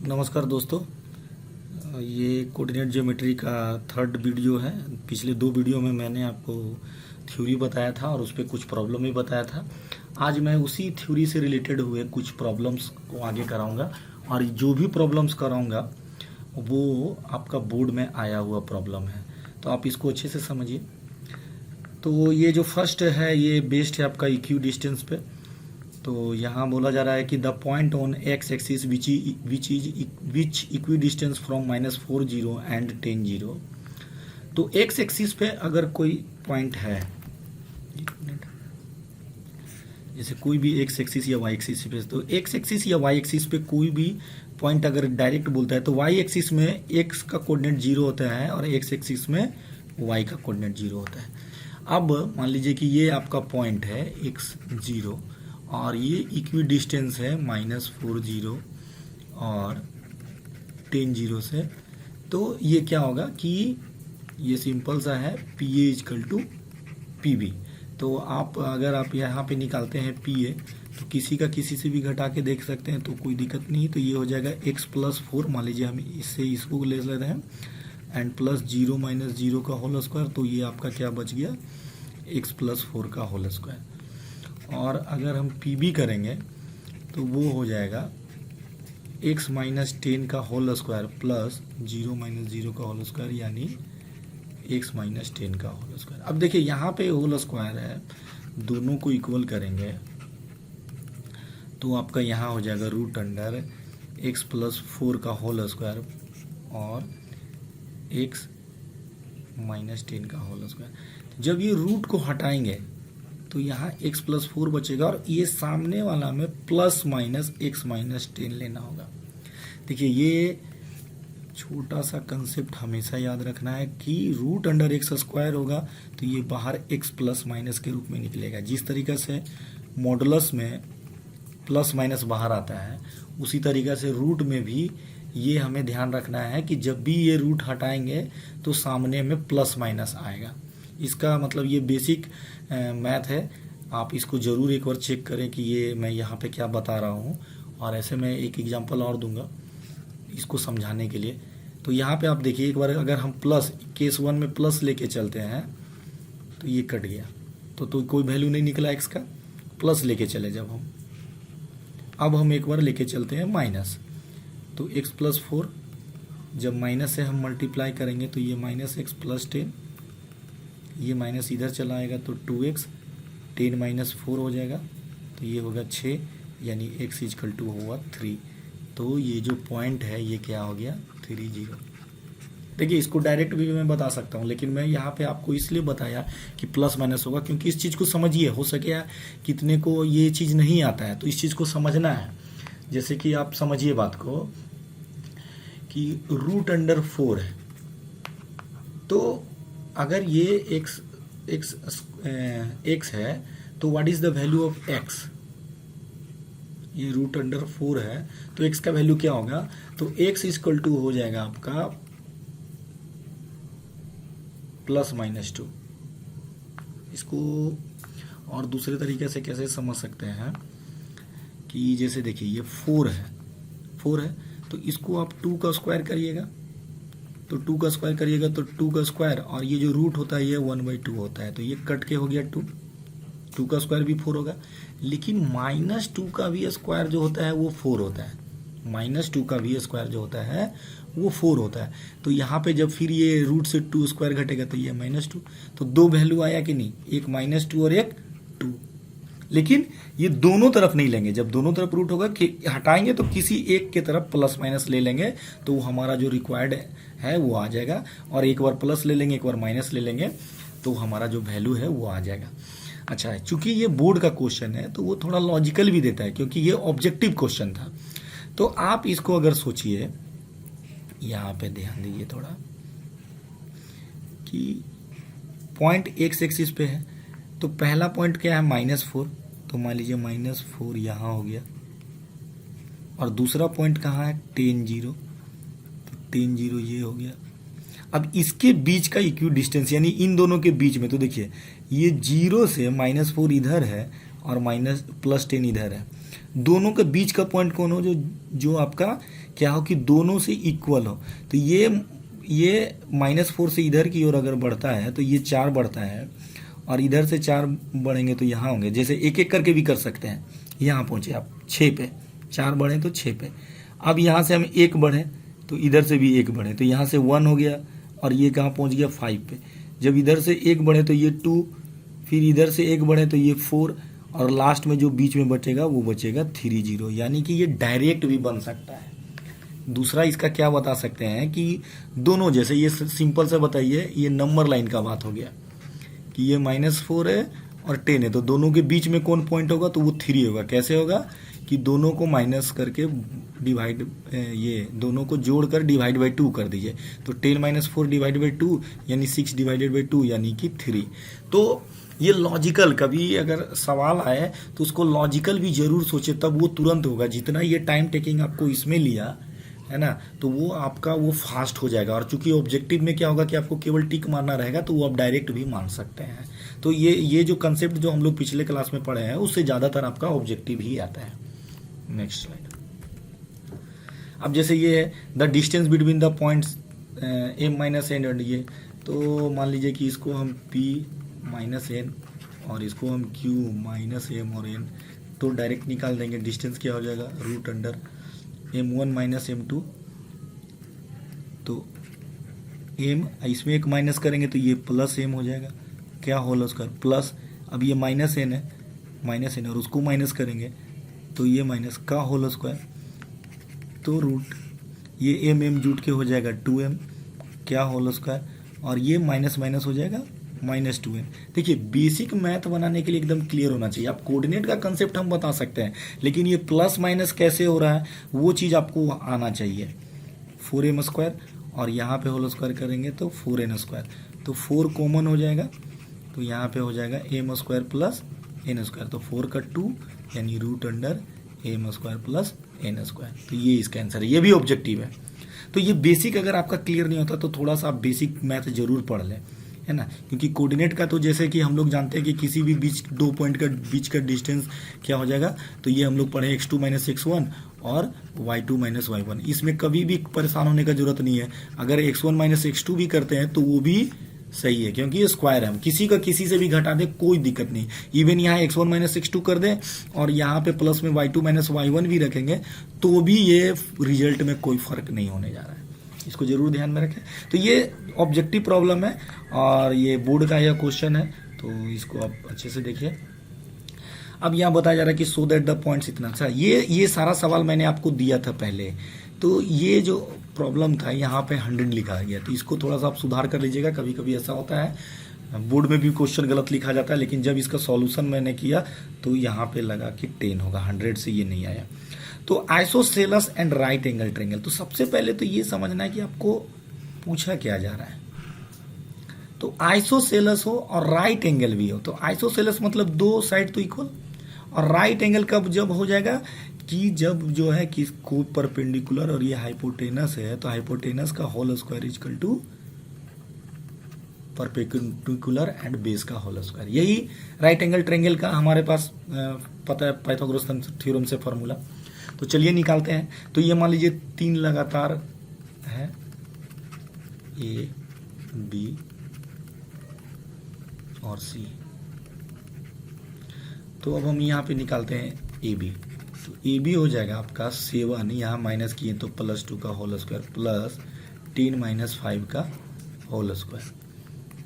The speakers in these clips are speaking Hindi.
नमस्कार दोस्तों। ये कोऑर्डिनेट ज्योमेट्री का थर्ड वीडियो है। पिछले दो वीडियो में मैंने आपको थ्योरी बताया था और उस पर कुछ प्रॉब्लम भी बताया था। आज मैं उसी थ्योरी से रिलेटेड हुए कुछ प्रॉब्लम्स को आगे कराऊंगा और जो भी प्रॉब्लम्स कराऊंगा वो आपका बोर्ड में आया हुआ प्रॉब्लम है, तो आप इसको अच्छे से समझिए। तो ये जो फर्स्ट है ये बेस्ड है आपका इक्यू डिस्टेंस पे। तो यहाँ बोला जा रहा है कि the point on x axis which equi distance from -4 0 and 10 0। तो एक्स एक्सिस पे अगर कोई पॉइंट है, जैसे कोई भी एक्स एक्सिस या वाई एक्सिस पे, तो एक्स एक्सिस या वाई एक्सिस पे कोई भी पॉइंट अगर डायरेक्ट बोलता है तो वाई एक्सिस में एक्स का कोऑर्डिनेट 0 होता है और एक्स एक्सिस में वाई का कोऑर्डिनेट 0 होता है। अब मान लीजिए कि ये आपका पॉइंट है एक्स 0 और ये इक्वी डिस्टेंस है -4 0 और 10 0 से। तो ये क्या होगा कि ये सिंपल सा है, P A equal to P B. तो अगर आप यहाँ पे निकालते हैं पी ए तो किसी का किसी से भी घटा के देख सकते हैं, तो कोई दिक्कत नहीं। तो ये हो जाएगा x+4, मान लीजिए हम इससे इसको ले लेते हैं, एंड प्लस 0 - 0 का होल स्क्वायर। तो ये आपका क्या बच गया, x+4 का होल स्क्वायर। और अगर हम पी बी करेंगे तो वो हो जाएगा x - 10 का होल स्क्वायर प्लस 0 - 0 का होल स्क्वायर, यानी x - 10 का होल स्क्वायर। अब देखिए यहाँ पे होल स्क्वायर है, दोनों को इक्वल करेंगे तो आपका यहाँ हो जाएगा √x+4 का होल स्क्वायर और x - 10 का होल स्क्वायर। जब ये रूट को हटाएंगे तो यहाँ x+4 बचेगा और ये सामने वाला में प्लस माइनस x - 10 लेना होगा। देखिए ये छोटा सा कंसेप्ट हमेशा याद रखना है कि √x² होगा तो ये बाहर x प्लस माइनस के रूप में निकलेगा। जिस तरीके से मॉडुलस में प्लस माइनस बाहर आता है, उसी तरीके से रूट में भी ये हमें ध्यान रखना है कि जब भी ये रूट हटाएंगे तो सामने में प्लस माइनस आएगा। इसका मतलब ये बेसिक मैथ है, आप इसको ज़रूर एक बार चेक करें कि ये मैं यहाँ पे क्या बता रहा हूँ। और ऐसे मैं एक एग्जांपल और दूंगा इसको समझाने के लिए। तो यहाँ पे आप देखिए एक बार, अगर हम प्लस केस 1 में प्लस लेके चलते हैं तो ये कट गया, तो कोई वैल्यू नहीं निकला एक्स का, प्लस लेके चले जब हम। अब हम एक बार लेके चलते हैं माइनस, तो x+4 जब माइनस से हम मल्टीप्लाई करेंगे तो ये -x + 10, ये माइनस इधर चला आएगा तो 2x, 10 - 4 हो जाएगा तो ये होगा 6, यानी x = हुआ 3। तो ये जो पॉइंट है ये क्या हो गया, 3 0। देखिए इसको डायरेक्ट भी मैं बता सकता हूँ, लेकिन मैं यहाँ पे आपको इसलिए बताया कि प्लस माइनस होगा क्योंकि इस चीज़ को समझिए। हो सके कितने को ये चीज़ नहीं आता है, तो इस चीज़ को समझना है। जैसे कि आप समझिए बात को कि √4 है, तो अगर ये x है तो what is the value of x। ये √4 है तो x का वैल्यू क्या होगा, तो x = हो जाएगा आपका +-2। इसको और दूसरे तरीके से कैसे समझ सकते हैं कि जैसे देखिए ये 4 है तो इसको आप 2 का स्क्वायर करिएगा, तो 2 का स्क्वायर करिएगा तो 2 का स्क्वायर, और ये जो रूट होता है ये 1/2 होता है, तो ये कट के हो गया 2 का स्क्वायर भी 4 होगा। लेकिन -2 का भी स्क्वायर जो होता है वो 4 होता है, -2 का भी स्क्वायर जो होता है वो 4 होता है। तो यहाँ पे जब फिर ये रूट से 2 स्क्वायर घटेगा तो ये -2, तो दो वैल्यू आया कि नहीं, एक -2 और एक 2। लेकिन ये दोनों तरफ नहीं लेंगे, जब दोनों तरफ रूट होगा कि हटाएंगे तो किसी एक के तरफ प्लस माइनस ले लेंगे तो हमारा जो रिक्वायर्ड है वो आ जाएगा, और एक बार प्लस ले लेंगे एक बार माइनस ले लेंगे तो हमारा जो वैल्यू है वो आ जाएगा। अच्छा है, चूंकि ये बोर्ड का क्वेश्चन है तो वो थोड़ा लॉजिकल भी देता है क्योंकि ये ऑब्जेक्टिव क्वेश्चन था। तो आप इसको अगर सोचिए, यहाँ पे ध्यान दीजिए थोड़ा कि पॉइंट एक्स एक्सिस पे है, तो पहला पॉइंट क्या है -4, तो मान लीजिए -4 यहाँ हो गया, और दूसरा पॉइंट कहाँ है 10 0, तो 10 0 ये हो गया। अब इसके बीच का इक्वी डिस्टेंस यानी इन दोनों के बीच में, तो देखिए ये 0 से -4 इधर है और +10 इधर है, दोनों के बीच का पॉइंट कौन हो, जो जो आपका क्या हो कि दोनों से इक्वल हो। तो ये -4 से इधर की ओर अगर बढ़ता है तो ये 4 बढ़ता है, और इधर से 4 बढ़ेंगे तो यहाँ होंगे। जैसे एक एक करके भी कर सकते हैं। यहाँ पहुँचे आप 6 पे, 4 बढ़े तो 6 पे। अब यहाँ से हम 1 बढ़े तो इधर से भी 1 बढ़े, तो यहाँ से 1 हो गया, और ये कहाँ पहुँच गया 5 पे। जब इधर से 1 बढ़े तो ये 2, फिर इधर से 1 बढ़े तो ये 4, और लास्ट में जो बीच में बचेगा वो बचेगा 3 0। यानी कि ये डायरेक्ट भी बन सकता है। दूसरा इसका क्या बता सकते हैं कि दोनों, जैसे ये सिंपल से बताइए, ये नंबर लाइन का बात हो गया कि ये -4 है और 10 है, तो दोनों के बीच में कौन पॉइंट होगा, तो वो 3 होगा। कैसे होगा कि दोनों को माइनस करके डिवाइड, ये दोनों को जोड़कर डिवाइड बाई 2 कर दीजिए, तो 10 - 4 डिवाइड बाई 2 यानी 6 डिवाइडेड बाई 2 यानी कि 3। तो ये लॉजिकल, कभी अगर सवाल आए तो उसको लॉजिकल भी जरूर सोचे, तब वो तुरंत होगा। जितना ये टाइम टेकिंग आपको इसमें लिया है ना, तो वो आपका वो फास्ट हो जाएगा। और चूंकि ऑब्जेक्टिव में क्या होगा कि आपको केवल टिक मारना रहेगा, तो वो आप डायरेक्ट भी मान सकते हैं। तो ये जो कंसेप्ट जो हम लोग पिछले क्लास में पढ़े हैं, उससे ज़्यादातर आपका ऑब्जेक्टिव ही आता है। Next slide. अब जैसे ये है the distance between the points m - n and ये, तो मान लीजिए कि इसको हम p - n और इसको हम q - m और n, तो डायरेक्ट निकाल देंगे। डिस्टेंस क्या हो जाएगा, √अंडर m1 - m2, तो m, इसमें एक माइनस करेंगे तो ये प्लस m हो जाएगा, क्या होल स्क्वायर प्लस, अब ये -n है, -n, और उसको माइनस करेंगे तो ये माइनस का होल स्क्वायर, तो रूट ये m जुट के हो जाएगा 2m, क्या होल स्क्वायर, और ये माइनस माइनस हो जाएगा -2m। देखिए बेसिक मैथ बनाने के लिए एकदम क्लियर होना चाहिए। आप कोऑर्डिनेट का कंसेप्ट हम बता सकते हैं, लेकिन ये प्लस माइनस कैसे हो रहा है वो चीज़ आपको आना चाहिए। 4m² और यहाँ पे होल स्क्वायर करेंगे तो 4n², तो 4 कॉमन हो जाएगा, तो यहाँ पे हो जाएगा m² प्लस n², तो 4 का 2 यानी √अंडर m² प्लस n²। तो ये इसका आंसर है, ये भी ऑब्जेक्टिव है। तो ये बेसिक अगर आपका क्लियर नहीं होता तो थोड़ा सा आप बेसिक मैथ जरूर पढ़ लें, है ना, क्योंकि कोऑर्डिनेट का तो जैसे कि हम लोग जानते हैं कि किसी भी बीच 2 पॉइंट का बीच का डिस्टेंस क्या हो जाएगा, तो ये हम लोग पढ़े x2 - x1 और y2 - y1। इसमें कभी भी परेशान होने का जरूरत नहीं है। अगर x1 - x2 भी करते हैं तो वो भी सही है, क्योंकि ये स्क्वायर है। हम किसी का किसी से भी घटा दें कोई दिक्कत नहीं। इवन यहाँ x1 - x2 कर दें और यहाँ पे प्लस में y2 - y1 भी रखेंगे तो भी ये रिजल्ट में कोई फर्क नहीं होने जा रहा है। इसको जरूर ध्यान में रखें। तो ये ऑब्जेक्टिव प्रॉब्लम है और ये बोर्ड का यह क्वेश्चन है, तो इसको आप अच्छे से देखिए। अब यहाँ बताया जा रहा है कि सो दैट द पॉइंट्स इतना। अच्छा, ये सारा सवाल मैंने आपको दिया था पहले, तो ये जो प्रॉब्लम था यहाँ पे 100 लिखा गया, तो इसको थोड़ा सा आप सुधार कर लीजिएगा। कभी कभी ऐसा होता है बोर्ड में भी क्वेश्चन गलत लिखा जाता है, लेकिन जब इसका सॉल्यूशन मैंने किया तो यहाँ पे लगा कि 10 होगा, 100 से ये नहीं आया। तो isosceles and right angle triangle, तो सबसे पहले तो ये समझना है कि आपको पूछा क्या जा रहा है। तो आइसोसेलेस हो और राइट एंगल भी हो, तो आइसोसेलेस मतलब 2 साइड तो इक्वल, और राइट एंगल कब जब हो जाएगा कि जब जो है कि को परपेंडिकुलर और ये हाइपोटेनस है, तो हाइपोटेनस का whole square equal to perpendicular and base का होल स्क्वायर। यही राइट एंगल ट्रायंगल का हमारे पास पता है पाइथागोरस थ्योरम से फॉर्मूला। तो चलिए निकालते हैं। तो ये मान लीजिए 3 लगातार है, ए बी और सी। तो अब हम यहाँ पे निकालते हैं ए बी, तो ए बी हो जाएगा आपका 7, यहाँ माइनस किए तो +2 का होल स्क्वायर प्लस 10 - 5 का होल स्क्वायर,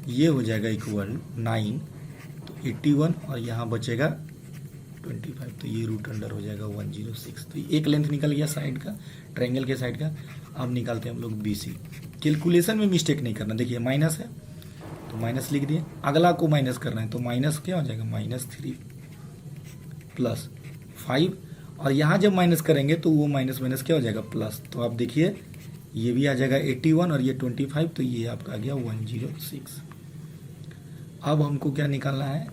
ये हो जाएगा इक्वल 9, तो 81 और यहाँ बचेगा 25, तो ये √अंडर हो जाएगा 106। तो एक लेंथ निकल गया साइड का, ट्रायंगल के साइड का। अब निकालते हैं हम लोग BC। कैलकुलेशन में मिस्टेक नहीं करना, देखिए माइनस है तो माइनस लिख दिए, अगला को माइनस करना है तो माइनस क्या हो जाएगा -3 प्लस 5, और यहाँ जब माइनस करेंगे तो वो माइनस माइनस क्या हो जाएगा प्लस। तो आप देखिए ये भी आ जाएगा 81 और ये 25, तो ये आपका आ गया 106। अब हमको क्या निकालना है,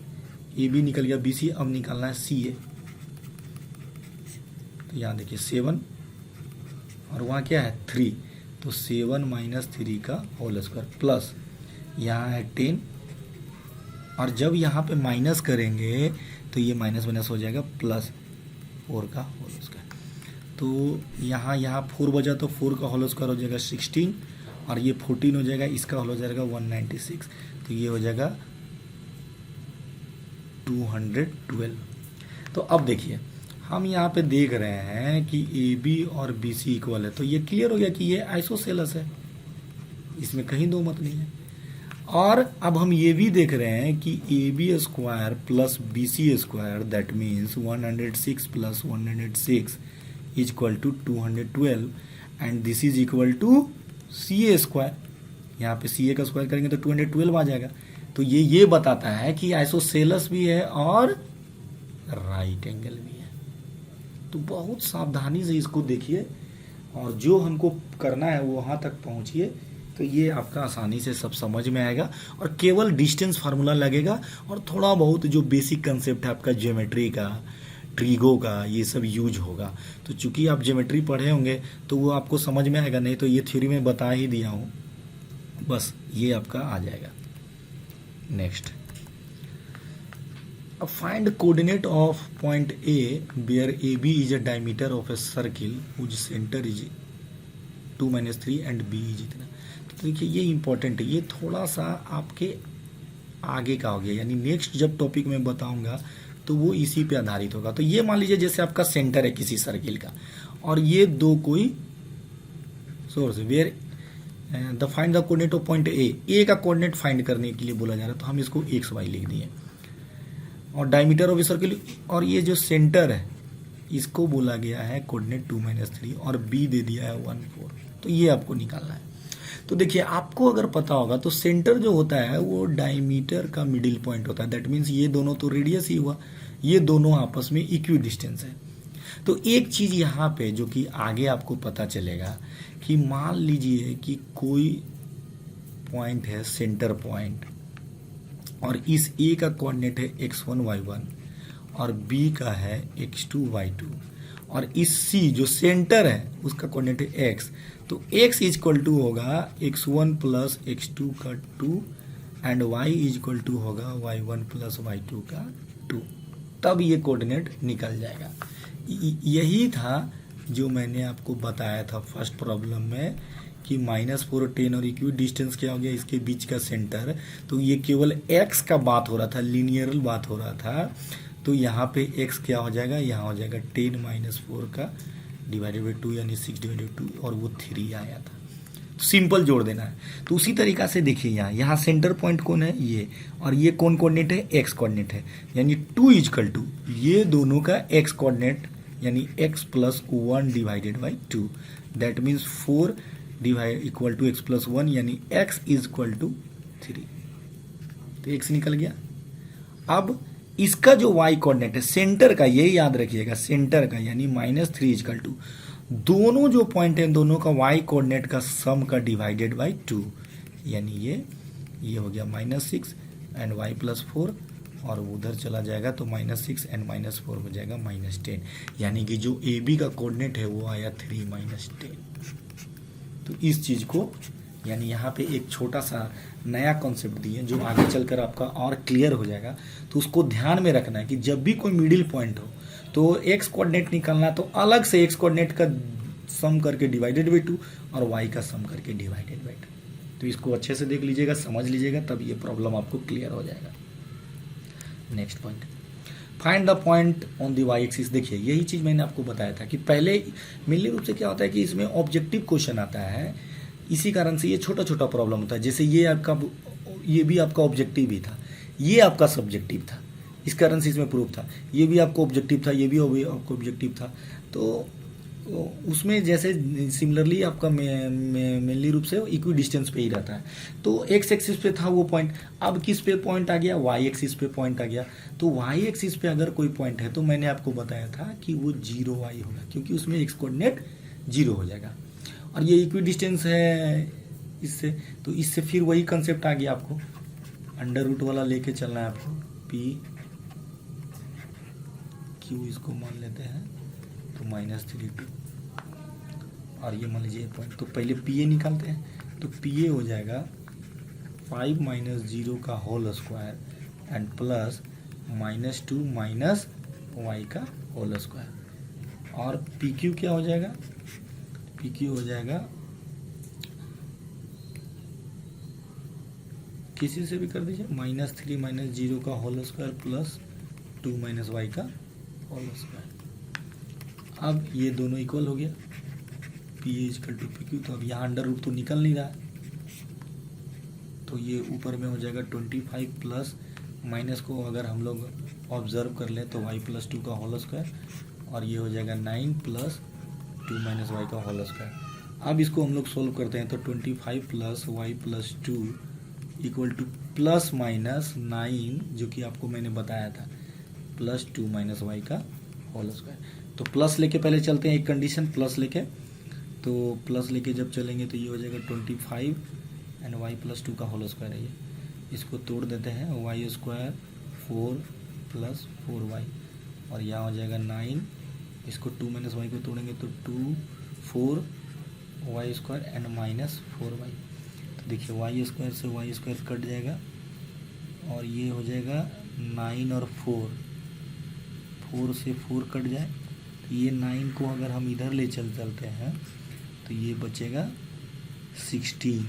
ए बी निकल गया BC, अब निकालना है CA। तो यहाँ देखिए 7 और वहाँ क्या है 3, तो 7 - 3 का होल स्क्वायर प्लस यहाँ है 10, और जब यहाँ पे माइनस करेंगे तो ये माइनस माइनस हो जाएगा प्लस, 4 का होल स्क्वायर। तो यहाँ 4 बचा तो 4 का होल स्क्वायर हो जाएगा 16 और ये 14 हो जाएगा, इसका होल हो जाएगा 196, तो ये हो जाएगा 212। तो अब देखिए हम यहाँ पे देख रहे हैं कि ए बी और बी सी इक्वल है, तो ये क्लियर हो गया कि ये आइसोसेलस है, इसमें कहीं दो मत नहीं है। और अब हम ये भी देख रहे हैं कि A B square plus B C square that means 106 plus 106 is equal to 212 and this is equal to C A square. यहाँ पे सी ए का स्क्वायर करेंगे तो 212 आ जाएगा। तो ये बताता है कि आइसोसेलस भी है और राइट एंगल भी है। तो बहुत सावधानी से इसको देखिए और जो हमको करना है वो वहाँ तक पहुँचिए, तो ये आपका आसानी से सब समझ में आएगा और केवल डिस्टेंस फार्मूला लगेगा और थोड़ा बहुत जो बेसिक कंसेप्ट है आपका ज्योमेट्री का, ट्रिगो का, ये सब यूज होगा। तो चूंकि आप ज्योमेट्री पढ़े होंगे तो वो आपको समझ में आएगा, नहीं तो ये थ्योरी में बता ही दिया हूँ, बस ये आपका आ जाएगा। नेक्स्ट, अब find coordinate of point A where A B is a diameter of a circle which centre is 2-3 and B is इतना। तो देखिए ये इंपॉर्टेंट है, ये थोड़ा सा आपके आगे का हो गया, यानी नेक्स्ट जब टॉपिक में बताऊंगा तो वो इसी पे आधारित होगा। तो ये मान लीजिए जैसे आपका सेंटर है किसी सर्किल का और ये दो कोई source where the find the coordinate of point A का कोऑर्डिनेट फाइंड करने के लिए बोला जा रहा है, तो हम इसको एक्स वाई लिख दिए और डायमीटर ऑफ ए सर्किल, और ये जो सेंटर है इसको बोला गया है कोऑर्डिनेट 2-3 और बी दे दिया है 1-4। तो ये आपको निकालना है। तो देखिए आपको अगर पता होगा तो सेंटर जो होता है वो डायमीटर का मिडिल पॉइंट होता है, दैट मीन्स ये दोनों तो रेडियस ही हुआ, ये दोनों आपस में इक्वी डिस्टेंस है। तो एक चीज यहाँ पे जो कि आगे आपको पता चलेगा कि मान लीजिए कि कोई पॉइंट है सेंटर पॉइंट और इस ए का कोऑर्डिनेट है x1 y1 और बी का है x2 y2 और इस सी जो सेंटर है उसका कोऑर्डिनेट है x, तो x इज इक्वल टू होगा x1 प्लस x2 का 2 and y is equal to होगा y1 प्लस y2 का 2, तब ये कोऑर्डिनेट निकल जाएगा। यही था जो मैंने आपको बताया था फर्स्ट प्रॉब्लम में कि -4 10 और इक्वी डिस्टेंस क्या हो गया इसके बीच का सेंटर, तो ये केवल x का बात हो रहा था, लीनियरल बात हो रहा था। तो यहाँ पे x क्या हो जाएगा, यहाँ हो जाएगा 10 - 4 का डिवाइडेड बाई 2 यानी 6/2 और वो 3 आया था। तो सिंपल जोड़ देना है। तो उसी तरीका से देखिए यहाँ सेंटर पॉइंट कौन है, ये, और ये कौन कोऑर्डिनेट है, x कोऑर्डिनेट है, यानी 2 इक्वल टू ये दोनों का x कोऑर्डिनेट यानी x plus 1 divided by 2, that means 4 divide equal to x plus 1 यानी x इज इक्वल टू 3। तो x निकल गया। अब इसका जो y कोऑर्डिनेट है सेंटर का, ये याद रखिएगा सेंटर का, यानी -3 इक्वल टू दोनों जो पॉइंट है दोनों का y कोऑर्डिनेट का सम का डिवाइडेड बाई 2, यानी ये हो गया -6 एंड y प्लस 4 और उधर चला जाएगा तो -6 एंड -4 हो जाएगा -10, यानी कि जो ए बी का कोऑर्डिनेट है वो आया 3 - 10। तो इस चीज को यानी यहाँ पे एक छोटा सा नया कॉन्सेप्ट दिए जो आगे चलकर आपका और क्लियर हो जाएगा। तो उसको ध्यान में रखना है कि जब भी कोई मिडिल पॉइंट हो तो x कोऑर्डिनेट निकालना तो अलग से x कोऑर्डिनेट का सम करके डिवाइडेड बाई 2 और y का सम करके डिवाइडेड बाई 2। तो इसको अच्छे से देख लीजिएगा, समझ लीजिएगा, तब ये प्रॉब्लम आपको क्लियर हो जाएगा। Next point, find the point on the y axis. देखिए यही चीज मैंने आपको बताया था कि पहले मेनली रूप से क्या होता है कि इसमें ऑब्जेक्टिव क्वेश्चन आता है, इसी कारण से ये छोटा छोटा प्रॉब्लम होता है। जैसे ये भी आपका ऑब्जेक्टिव ही था, ये आपका सब्जेक्टिव था, इस कारण से इसमें प्रूफ था। ये भी आपको ऑब्जेक्टिव था, ये भी आपको ऑब्जेक्टिव था। तो उसमें जैसे सिमिलरली आपका मेनली रूप से इक्वी डिस्टेंस पे ही रहता है। तो एक्स एक्सिस पे था वो पॉइंट, अब किस पे पॉइंट आ गया, वाई एक्सिस पे पॉइंट आ गया। तो वाई एक्सिस पे अगर कोई पॉइंट है तो मैंने आपको बताया था कि वो 0y होगा, क्योंकि उसमें एक्स कोऑर्डिनेट 0 हो जाएगा। और ये इक्वी डिस्टेंस है इससे, तो इससे फिर वही कंसेप्ट आ गया, आपको अंडर रूट वाला लेके चलना है आपको। पी क्यू इसको मान लेते हैं तो -3 और ये मान लीजिए पॉइंट। तो पहले पी ए निकालते हैं, तो पी ए हो जाएगा 5 - 0 का whole square and plus -2 - y का होल स्क्वायर। और पी क्यू क्या हो जाएगा, पी क्यू हो जाएगा किसी से भी कर दीजिए, -3 - 0 का होल स्क्वायर प्लस 2 - y का होल स्क्वायर। अब ये दोनों इक्वल हो गया, P A equal to P Q. तो अब यहाँ अंडर रूट तो निकल नहीं रहा है, तो ये ऊपर में हो जाएगा 25 प्लस माइनस को अगर हम लोग ऑब्जर्व कर लें तो y + 2 का होल स्क्वायर, और ये हो जाएगा 9 प्लस 2 - y का होल स्क्वायर। अब इसको हम लोग सोल्व करते हैं तो 25 plus y + 2 equal two plus minus 9 जो कि आपको मैंने बताया था प्लस 2 - y का होल स्क्वायर। तो प्लस लेके पहले चलते हैं, एक कंडीशन प्लस लेके, तो प्लस लेके जब चलेंगे तो ये हो जाएगा 25 एंड y + 2 का होल स्क्वायर है ये, इसको तोड़ देते हैं, y स्क्वायर 4 + 4y, और यहाँ हो जाएगा 9, इसको 2 - y को तोड़ेंगे तो 2 4 y स्क्वायर एंड -4y। तो देखिए y स्क्वायर से y स्क्वायर कट जाएगा और ये हो जाएगा 9 और 4 से 4 कट जाए, तो ये 9 को अगर हम इधर ले चलते हैं तो ये बचेगा 16,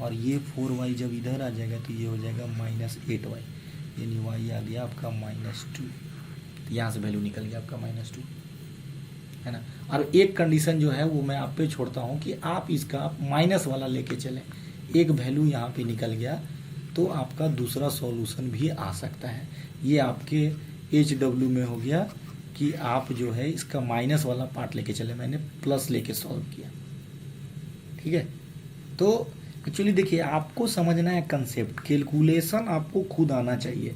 और ये 4y जब इधर आ जाएगा तो ये हो जाएगा -8y, यानी y आ गया आपका -2। तो यहाँ से वैल्यू निकल गया आपका -2, है ना। और एक कंडीशन जो है वो मैं आप पे छोड़ता हूँ कि आप इसका माइनस वाला लेके चलें, एक वैल्यू यहाँ पे निकल गया तो आपका दूसरा सॉल्यूशन भी आ सकता है। ये आपके HW में हो गया कि आप जो है इसका माइनस वाला पार्ट लेके चले, मैंने प्लस लेके सॉल्व किया, ठीक है। तो एक्चुअली देखिए आपको समझना है कंसेप्ट, कैलकुलेशन आपको खुद आना चाहिए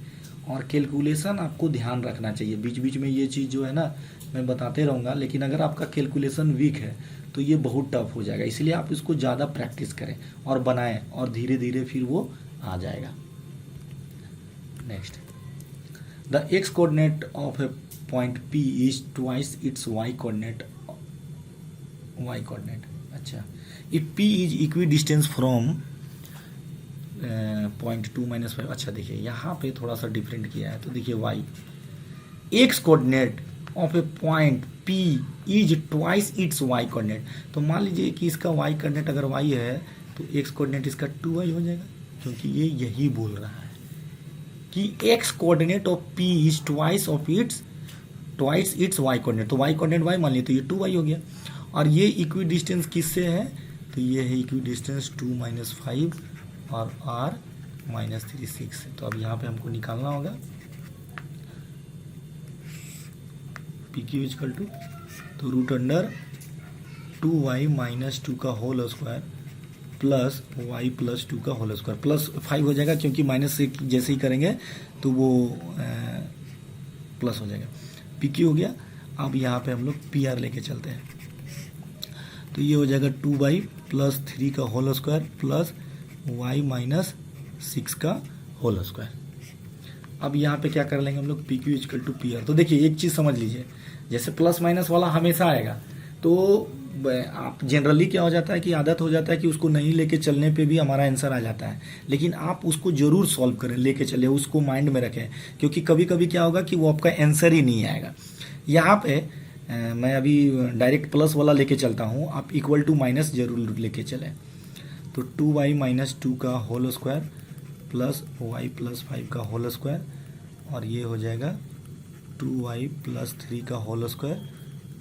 और कैलकुलेशन आपको ध्यान रखना चाहिए। बीच बीच में ये चीज़ जो है ना मैं बताते रहूँगा, लेकिन अगर आपका कैलकुलेशन वीक है तो ये बहुत टफ हो जाएगा, इसलिए आप इसको ज़्यादा प्रैक्टिस करें और बनाएं और धीरे धीरे फिर वो आ जाएगा। Next, the x coordinate of a point P is twice its y coordinate. अच्छा, if P is equidistant from point 2 - 5। अच्छा देखिए यहाँ पे थोड़ा सा डिफरेंट किया है, तो देखिए y x coordinate of a point P is twice its y coordinate. तो मान लीजिए कि इसका y कोऑर्डिनेट अगर y है तो x कोऑर्डिनेट इसका 2y हो जाएगा, क्योंकि ये यही बोल रहा है कि x coordinate of P is twice its y coordinate. तो y कोऑर्डिनेट y मान लिए तो ये 2y हो गया, और ये इक्वी डिस्टेंस किससे है, तो ये है इक्वी डिस्टेंस 2 - 5 और r -3 6। तो अब यहाँ पे हमको निकालना होगा PQ इक्वल टू, तो √2y - 2 का होल स्क्वायर प्लस y + 2 का होल स्क्वायर प्लस 5 हो जाएगा, क्योंकि माइनस से जैसे ही करेंगे तो वो प्लस हो जाएगा। PQ हो गया। अब यहाँ पे हम लोग PR लेके चलते हैं, तो ये हो जाएगा 2y + 3 का होल स्क्वायर प्लस y - 6 का होल स्क्वायर। अब यहाँ पे क्या कर लेंगे हम लोग, PQ इक्वल टू PR। तो देखिए एक चीज़ समझ लीजिए, जैसे प्लस माइनस वाला हमेशा आएगा, तो आप जनरली क्या हो जाता है कि आदत हो जाता है कि उसको नहीं लेके चलने पे भी हमारा आंसर आ जाता है, लेकिन आप उसको ज़रूर सॉल्व करें, लेके चले, उसको माइंड में रखें, क्योंकि कभी कभी क्या होगा कि वो आपका आंसर ही नहीं आएगा। यहाँ पे मैं अभी डायरेक्ट प्लस वाला लेके चलता हूँ, आप इक्वल टू माइनस जरूर लेके चलें। तो 2y - 2 का होल स्क्वायर प्लस y + 5 का होल स्क्वायर, और ये हो जाएगा 2y + 3 का होल स्क्वायर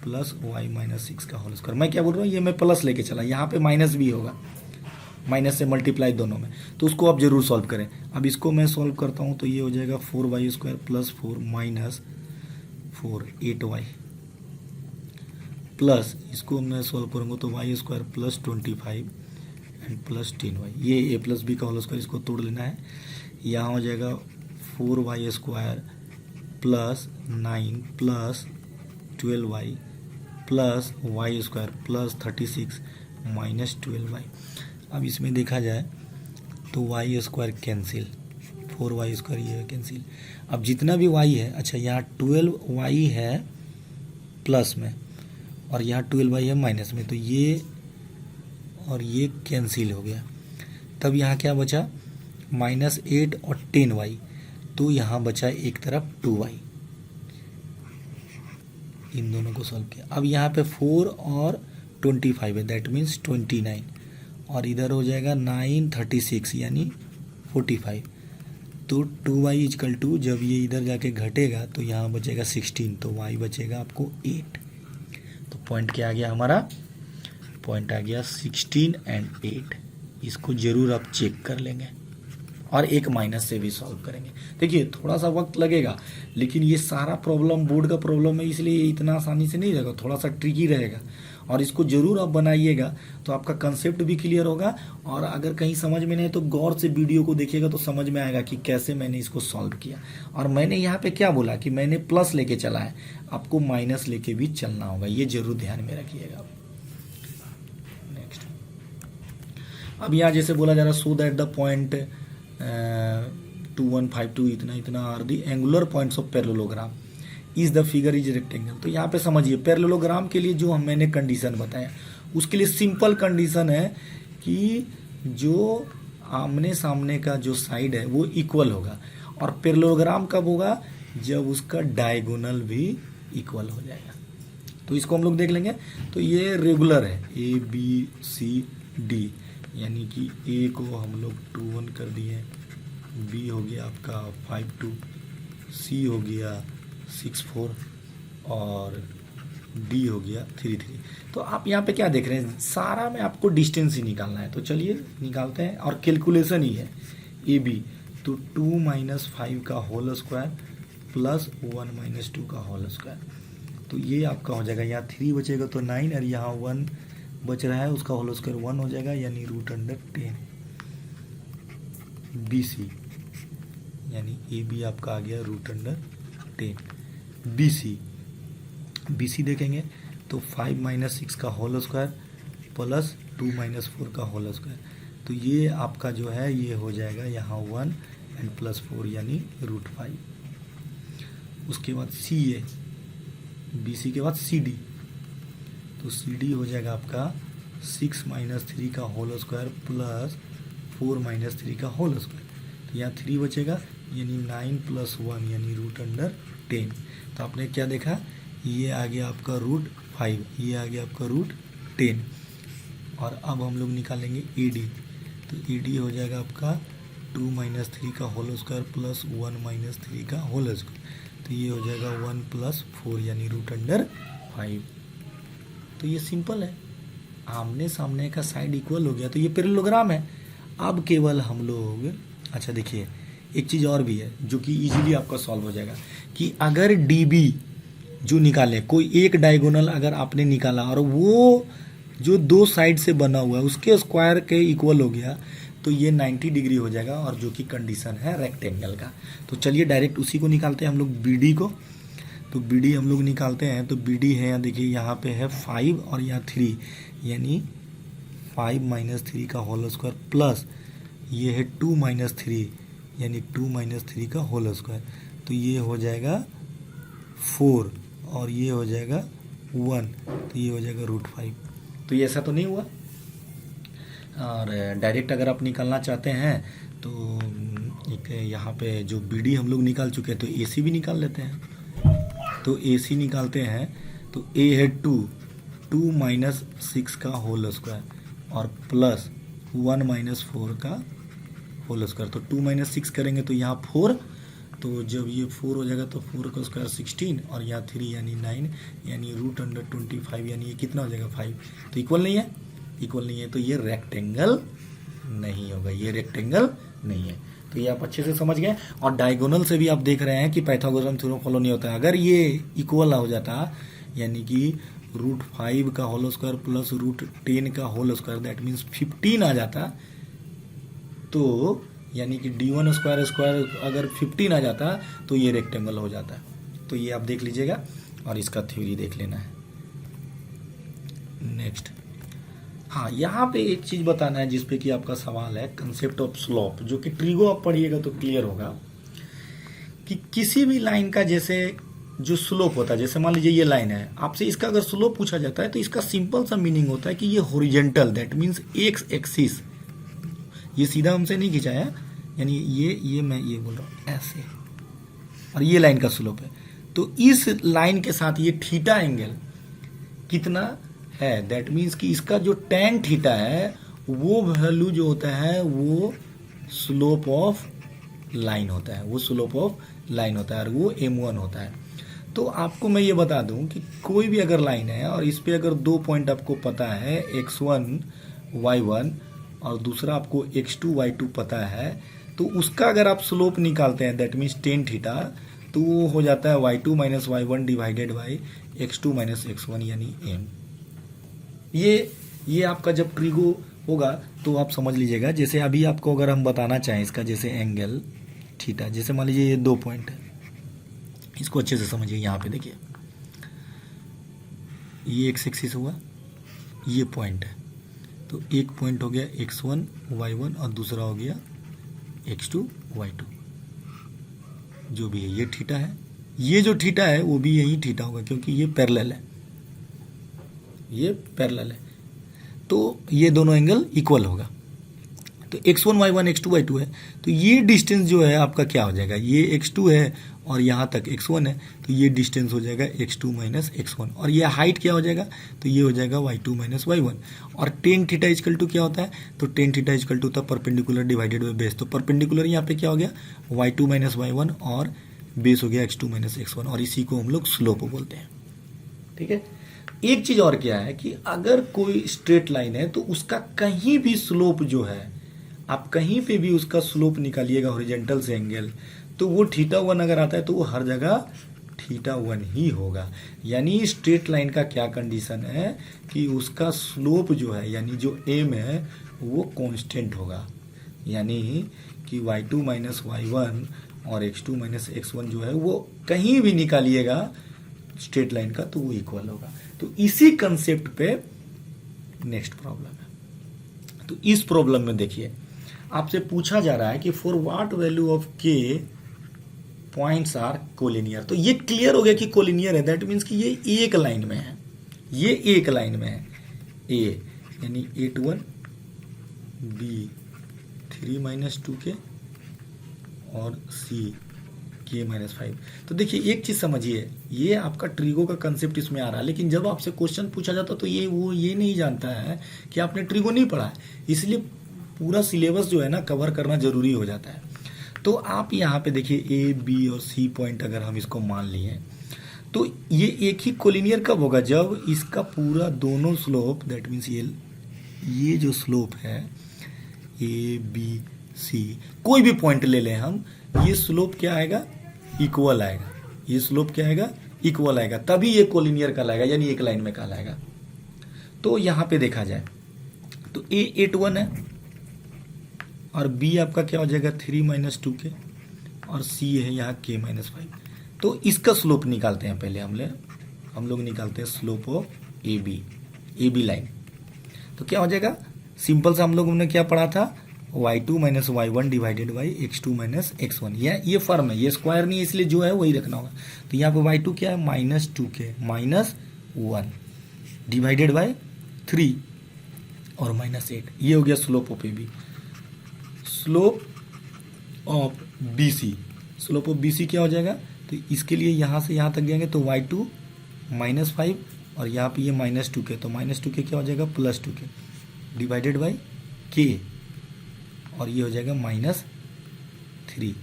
प्लस y - 6 का होल स्क्वायर। मैं क्या बोल रहा हूँ, ये मैं प्लस लेके चला, यहाँ पे माइनस भी होगा, माइनस से मल्टीप्लाई दोनों में, तो उसको आप जरूर सॉल्व करें। अब इसको मैं सॉल्व करता हूँ तो ये हो जाएगा 4y² + 4 - 4 8y प्लस, इसको मैं सॉल्व करूँगा तो y² + 25 एंड प्लस 10y। ये a + b का होल स्क्वायर, इसको तोड़ लेना है, यहाँ हो जाएगा 4y² plus 9 plus 12y plus y² plus 36 minus 12y। अब इसमें देखा जाए तो y² कैंसिल, 4y² ये कैंसिल। अब जितना भी y है, अच्छा यहाँ 12y है प्लस में और यहाँ 12y है माइनस में, तो ये और ये कैंसिल हो गया। तब यहाँ क्या बचा, -8 और 10y, तो यहाँ बचा एक तरफ 2y। इन दोनों को सॉल्व किया। अब यहाँ पे 4 और 25 है, दैट मीन्स 29, और इधर हो जाएगा 9 36 यानी 45। तो 2y इजकल टू, जब ये इधर जाके घटेगा तो यहाँ बचेगा 16, तो y बचेगा आपको 8। तो पॉइंट क्या आ गया हमारा? पॉइंट आ गया 16 एंड 8। इसको जरूर आप चेक कर लेंगे और एक माइनस से भी सॉल्व करेंगे। देखिए थोड़ा सा वक्त लगेगा, लेकिन ये सारा प्रॉब्लम बोर्ड का प्रॉब्लम है, इसलिए ये इतना आसानी से नहीं रहेगा, थोड़ा सा ट्रिकी रहेगा। और इसको जरूर आप बनाइएगा तो आपका कंसेप्ट भी क्लियर होगा, और अगर कहीं समझ में नहीं तो गौर से वीडियो को देखिएगा तो समझ में आएगा कि कैसे मैंने इसको सॉल्व किया। और मैंने यहाँ पे क्या बोला कि मैंने प्लस लेके चला है, आपको माइनस लेके भी चलना होगा, ये जरूर ध्यान में रखिएगा। नेक्स्ट, अब यहाँ जैसे बोला जा रहा सो दैट द पॉइंट 2152 इतना इतना are the angular points of parallelogram is the figure is rectangle. तो यहाँ पे समझिए पैरेललोग्राम के लिए जो मैंने कंडीशन बताया, उसके लिए सिंपल कंडीशन है कि जो आमने सामने का जो साइड है वो इक्वल होगा। और पैरेललोग्राम कब होगा? जब उसका डायगोनल भी इक्वल हो जाएगा। तो इसको हम लोग देख लेंगे। तो ये रेगुलर है, ए बी सी डी, यानी कि ए को हम लोग 2 1 कर दिए, बी हो गया आपका 5 2, सी हो गया 6 4, और डी हो गया 3 3। तो आप यहाँ पे क्या देख रहे हैं? सारा में आपको डिस्टेंस ही निकालना है। तो चलिए निकालते हैं, और कैलकुलेशन ही है ए बी। तो 2 - 5 का होल स्क्वायर प्लस 1 - 2 का होल स्क्वायर। तो ये आपका हो जाएगा, यहाँ 3 बचेगा तो 9, और यहाँ 1 बच रहा है, उसका होल स्क्वायर 1 हो जाएगा, यानी √10 BC, यानी ए बी आपका आ गया √10 BC देखेंगे तो 5 - 6 का होल स्क्वायर प्लस 2 - 4 का होल स्क्वायर। तो ये आपका जो है ये हो जाएगा यहाँ 1 एंड प्लस 4 यानी √5। उसके बाद CA, BC के बाद CD, तो CD हो जाएगा आपका 6 - 3 का होल स्क्वायर प्लस 4 - 3 का होल स्क्वायर। तो यहाँ 3 बचेगा, यानी 9 + 1 यानी √10। तो आपने क्या देखा? ये आ गया आपका √5, ये आ गया आपका √10। और अब हम लोग निकालेंगे AD। तो AD हो जाएगा आपका 2 - 3 का होल स्क्वायर प्लस 1 - 3 का होल स्क्वायर। तो ये हो जाएगा 1 + 4 यानी √5। तो ये सिंपल है, आमने सामने का साइड इक्वल हो गया, तो ये पैरेललोग्राम है। अब केवल हम लोग, अच्छा देखिए एक चीज़ और भी है जो कि इजीली आपका सॉल्व हो जाएगा, कि अगर DB जो निकाले, कोई एक डायगोनल अगर आपने निकाला और वो जो 2 साइड से बना हुआ है उसके स्क्वायर के इक्वल हो गया, तो ये 90 डिग्री हो जाएगा, और जो कि कंडीशन है रेक्टेंगल का। तो चलिए डायरेक्ट उसी को निकालते हैं हम लोग, BD को। तो BD हम लोग निकालते हैं। तो BD है यहाँ देखिए, यहाँ पे है 5 और यहाँ 3, यानी 5 - 3 का होल स्क्वायर प्लस ये है 2 - 3 यानी 2 - 3 का होल स्क्वायर। तो ये हो जाएगा 4 और ये हो जाएगा 1, तो ये हो जाएगा √5। तो ये ऐसा तो नहीं हुआ। और डायरेक्ट अगर आप निकालना चाहते हैं तो एक यहाँ पे जो BD हम लोग निकाल चुके हैं, तो AC भी निकाल लेते हैं। तो AC निकालते हैं, तो A है 2 - 6 का होल स्क्वायर और प्लस 1 - 4 का होल स्क्वायर। तो 2 - 6 करेंगे तो यहाँ 4, तो जब ये 4 हो जाएगा तो 4 का स्क्वायर 16, और यहाँ 3 यानी 9, यानी √25 यानी ये कितना हो जाएगा 5। तो इक्वल नहीं है, इक्वल नहीं है, तो ये रेक्टेंगल नहीं होगा, ये रेक्टेंगल नहीं है। तो ये आप अच्छे से समझ गए। और डायगोनल से भी आप देख रहे हैं कि पाइथागोरस थ्योरम फॉलो नहीं होता है। अगर ये इक्वल हो जाता, यानी कि √5 का होल स्क्वायर प्लस √10 का होल स्क्वायर, दैट मीन्स 15 आ जाता, तो यानी कि D1 स्क्वायर अगर 15 आ जाता तो ये रेक्टेंगल हो जाता। तो ये आप देख लीजिएगा और इसका थ्योरी देख लेना है। नेक्स्ट, हाँ यहाँ पे एक चीज़ बताना है जिसपे कि आपका सवाल है, कंसेप्ट ऑफ स्लोप, जो कि ट्रिगो आप पढ़िएगा तो क्लियर होगा कि किसी भी लाइन का जैसे जो स्लोप होता है, जैसे मान लीजिए ये लाइन है, आपसे इसका अगर स्लोप पूछा जाता है तो इसका सिंपल सा मीनिंग होता है कि ये horizontal, that means x axis, ये सीधा हमसे नहीं खिंचाया, यानी ये मैं ये बोल रहा हूँ ऐसे, और ये लाइन का स्लोप है। तो इस लाइन के साथ ये थीटा एंगल कितना है, दैट मीन्स कि इसका जो tan थीटा है वो वैल्यू जो होता है वो स्लोप ऑफ लाइन होता है, वो स्लोप ऑफ लाइन होता है और वो m1 होता है। तो आपको मैं ये बता दूं कि कोई भी अगर लाइन है और इस पे अगर 2 पॉइंट आपको पता है x1 y1 और दूसरा आपको x2 y2 पता है, तो उसका अगर आप स्लोप निकालते हैं दैट मीन्स tan थीटा, तो वो हो जाता है y2 minus y1 divided by x2 minus x1 यानी m। ये आपका जब ट्रिगो होगा तो आप समझ लीजिएगा। जैसे अभी आपको अगर हम बताना चाहें इसका जैसे एंगल थीटा, जैसे मान लीजिए ये 2 पॉइंट है, इसको अच्छे से समझिए। यहाँ पे देखिए ये एक्स एक्सिस हुआ, ये पॉइंट है, तो एक पॉइंट हो गया x1 y1 और दूसरा हो गया x2 y2, जो भी है ये थीटा है। ये जो थीटा है वो भी यही थीटा होगा क्योंकि ये पैरेलल है, ये पैरेलल है, तो ये दोनों एंगल इक्वल होगा। तो x1 y1 x2 y2 है, तो ये डिस्टेंस जो है आपका क्या हो जाएगा, ये x2 है और यहाँ तक x1 है, तो ये डिस्टेंस हो जाएगा x2 माइनस x1 और ये हाइट क्या हो जाएगा, तो ये हो जाएगा y2 माइनस y1। और tan थीटा इजकल टू क्या होता है, तो tan थीटा इजकल टू होता है परपेंडिकुलर डिवाइडेड बाई बेस। तो परपेंडिकुलर यहाँ पे क्या हो गया y2 माइनस y1 और बेस हो गया x2 माइनस x1 और इसी को हम लोग स्लोप बोलते हैं। ठीक है। एक चीज और क्या है कि अगर कोई स्ट्रेट लाइन है तो उसका कहीं भी स्लोप जो है, आप कहीं पे भी उसका स्लोप निकालिएगा हॉरिजॉन्टल से एंगल, तो वो θ1 अगर आता है तो वो हर जगह θ1 ही होगा। यानी स्ट्रेट लाइन का क्या कंडीशन है कि उसका स्लोप जो है यानी जो m है वो कांस्टेंट होगा, यानी कि y2 माइनस y1 और x2 माइनस x1 जो है वो कहीं भी निकालिएगा स्ट्रेट लाइन का तो वो इक्वल होगा। तो इसी कंसेप्ट पे नेक्स्ट प्रॉब्लम है। तो इस प्रॉब्लम में देखिए आपसे पूछा जा रहा है कि for what value of k points are collinear. तो ये क्लियर हो गया कि कोलिनियर है, दैट मीन्स कि ये एक लाइन में है, ये एक लाइन में है, a यानी 8 1 b 3 माइनस 2k और c k माइनस 5। तो देखिए एक चीज समझिए, ये आपका ट्रिगो का कंसेप्ट इसमें आ रहा है, लेकिन जब आपसे क्वेश्चन पूछा जाता तो ये नहीं जानता है कि आपने ट्रिगो नहीं पढ़ा है, इसलिए पूरा सिलेबस जो है ना कवर करना जरूरी हो जाता है। तो आप यहाँ पे देखिए ए बी और सी पॉइंट अगर हम इसको मान लिए तो ये एक ही कोलिनियर कब होगा, जब इसका पूरा दोनों स्लोप दैट मीन्स ये जो स्लोप है ए बी सी कोई भी पॉइंट ले लें हम, ये स्लोप क्या आएगा इक्वल आएगा, ये स्लोप क्या आएगा इक्वल आएगा, तभी ये कोलिनियर कहलाएगा यानी एक लाइन में कहलाएगा। तो यहाँ पे देखा जाए तो ए 8 1 है और b आपका क्या हो जाएगा 3 माइनस 2k और c है यहाँ k माइनस 5। तो इसका स्लोप निकालते हैं पहले हम लोग निकालते हैं slope of A B line. तो क्या हो जाएगा सिंपल सा हम लोगों ने क्या पढ़ा था y2 minus y1 divided by x2 minus x1। ये फॉर्म है, ये स्क्वायर नहीं है इसलिए जो है वही रखना होगा। तो यहाँ पे y2 क्या है minus 2k minus 1 divided by 3 और माइनस 8, ये हो गया slope of A B. Slope of B C, slope of B C क्या हो जाएगा, तो इसके लिए यहाँ से यहाँ तक जाएंगे तो y2 माइनस 5 और यहाँ पे ये माइनस 2k, तो माइनस 2k क्या हो जाएगा plus 2k divided by k और ये हो जाएगा माइनस 3।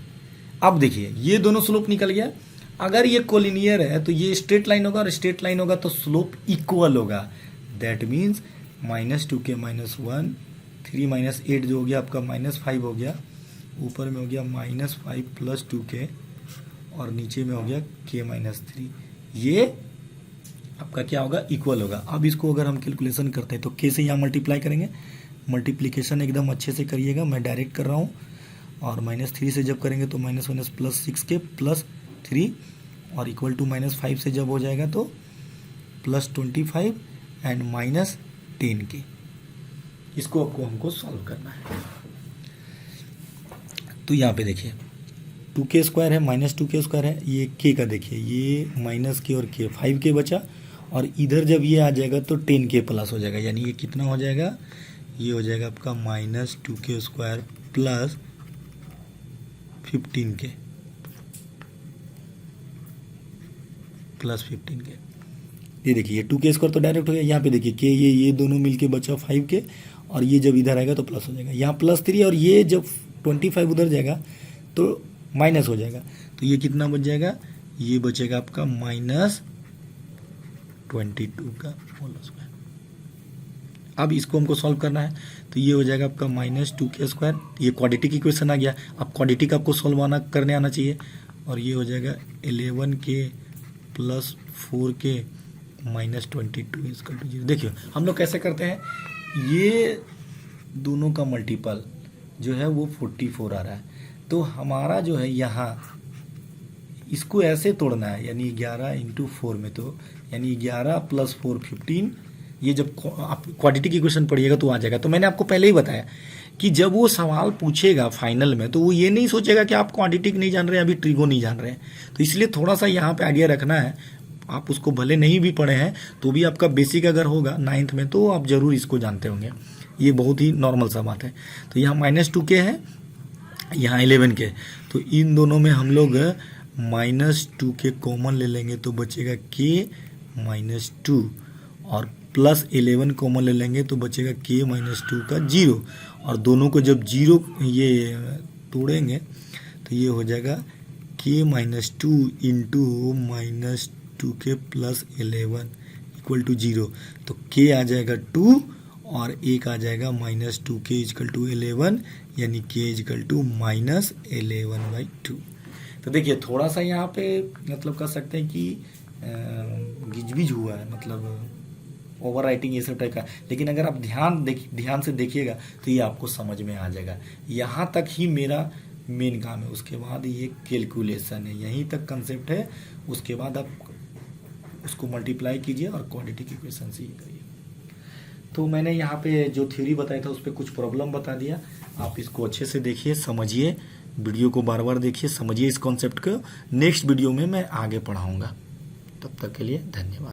अब देखिए ये दोनों स्लोप निकल गया। अगर ये कोलिनियर है तो ये स्ट्रेट लाइन होगा और स्ट्रेट लाइन होगा तो स्लोप इक्वल होगा, that means minus 2k minus 1 3 minus 8 जो हो गया आपका माइनस 5 हो गया, ऊपर में हो गया माइनस 5 प्लस 2k और नीचे में हो गया k माइनस 3, ये आपका क्या होगा इक्वल होगा। अब इसको अगर हम कैलकुलेशन करते हैं तो k से यहाँ मल्टीप्लाई करेंगे, मल्टीप्लिकेशन एकदम अच्छे से करिएगा, मैं डायरेक्ट कर रहा हूँ। और माइनस 3 से जब करेंगे तो minus minus plus 6k plus 3 और इक्वल टू माइनस 5 से जब हो जाएगा तो प्लस 25 एंड माइनस 10k। इसको आपको हमको सॉल्व करना है। तो यहाँ पे देखिए 2k स्क्वायर है माइनस 2k स्क्वायर है, ये k का देखिए ये माइनस k और k 5k बचा और इधर जब ये आ जाएगा तो 10k प्लस हो जाएगा, यानी ये कितना हो जाएगा, ये हो जाएगा आपका minus 2k square plus 15k। Plus 15k। ये देखिए ये 2k स्क्वायर तो डायरेक्ट हो गया, यहाँ पे देखिए k ये दोनों मिलके बचा 5k, और ये जब इधर आएगा तो प्लस हो जाएगा, यहाँ +3, और ये जब 25 उधर जाएगा तो माइनस हो जाएगा, तो ये कितना बच जाएगा, ये बचेगा आपका -22 का होल स्क्वायर। अब इसको हमको सॉल्व करना है, तो ये हो जाएगा आपका -2k स्क्वायर, ये क्वाड्रेटिक इक्वेशन आ गया। अब क्वाड्रेटिक आपको सॉल्व करने आना चाहिए, और ये हो जाएगा 11k + 4k -22 इक्वल टू 0। देखिए हम लोग कैसे करते हैं, ये दोनों का मल्टीपल जो है वो 44 आ रहा है, तो हमारा जो है यहाँ इसको ऐसे तोड़ना है, यानी 11 × 4 में, तो यानी 11 + 4 15। ये जब आप क्वाड्रेटिक इक्वेशन पढ़िएगा तो आ जाएगा। तो मैंने आपको पहले ही बताया कि जब वो सवाल पूछेगा फाइनल में तो वो ये नहीं सोचेगा कि आप क्वाड्रेटिक नहीं जान रहे हैं, अभी ट्रिगो नहीं जान रहे हैं, तो इसलिए थोड़ा सा यहाँ पे आइडिया रखना है। आप उसको भले नहीं भी पढ़े हैं तो भी आपका बेसिक अगर होगा 9th में तो आप जरूर इसको जानते होंगे, ये बहुत ही नॉर्मल सा बात है। तो यहाँ -2k है, यहाँ 11k, तो इन दोनों में हम लोग -2k कॉमन ले लेंगे तो बचेगा k -2, और +11 कॉमन ले लेंगे तो बचेगा k -2 का 0, और दोनों को जब 0 ये तोड़ेंगे तो ये हो जाएगा k -2 × -2k + 11 इक्वल टू 0, तो k आ जाएगा 2 और एक आ जाएगा -2k = 11, यानी k = -11/2। तो देखिए थोड़ा सा यहाँ पे मतलब कह सकते हैं कि गिजबिज हुआ है, मतलब ओवर राइटिंग ये सब टाइप का, लेकिन अगर आप ध्यान से देखिएगा तो ये आपको समझ में आ जाएगा। यहाँ तक ही मेरा मेन काम है, उसके बाद ये कैलकुलेशन है, यहीं तक कंसेप्ट है, उसके बाद आप उसको मल्टीप्लाई कीजिए और क्वाड्रेटिक इक्वेशन से ही करिए। तो मैंने यहाँ पे जो थ्योरी बताया था उस पर कुछ प्रॉब्लम बता दिया, आप इसको अच्छे से देखिए, समझिए, वीडियो को बार बार देखिए, समझिए इस कॉन्सेप्ट को। नेक्स्ट वीडियो में मैं आगे पढ़ाऊँगा, तब तक के लिए धन्यवाद।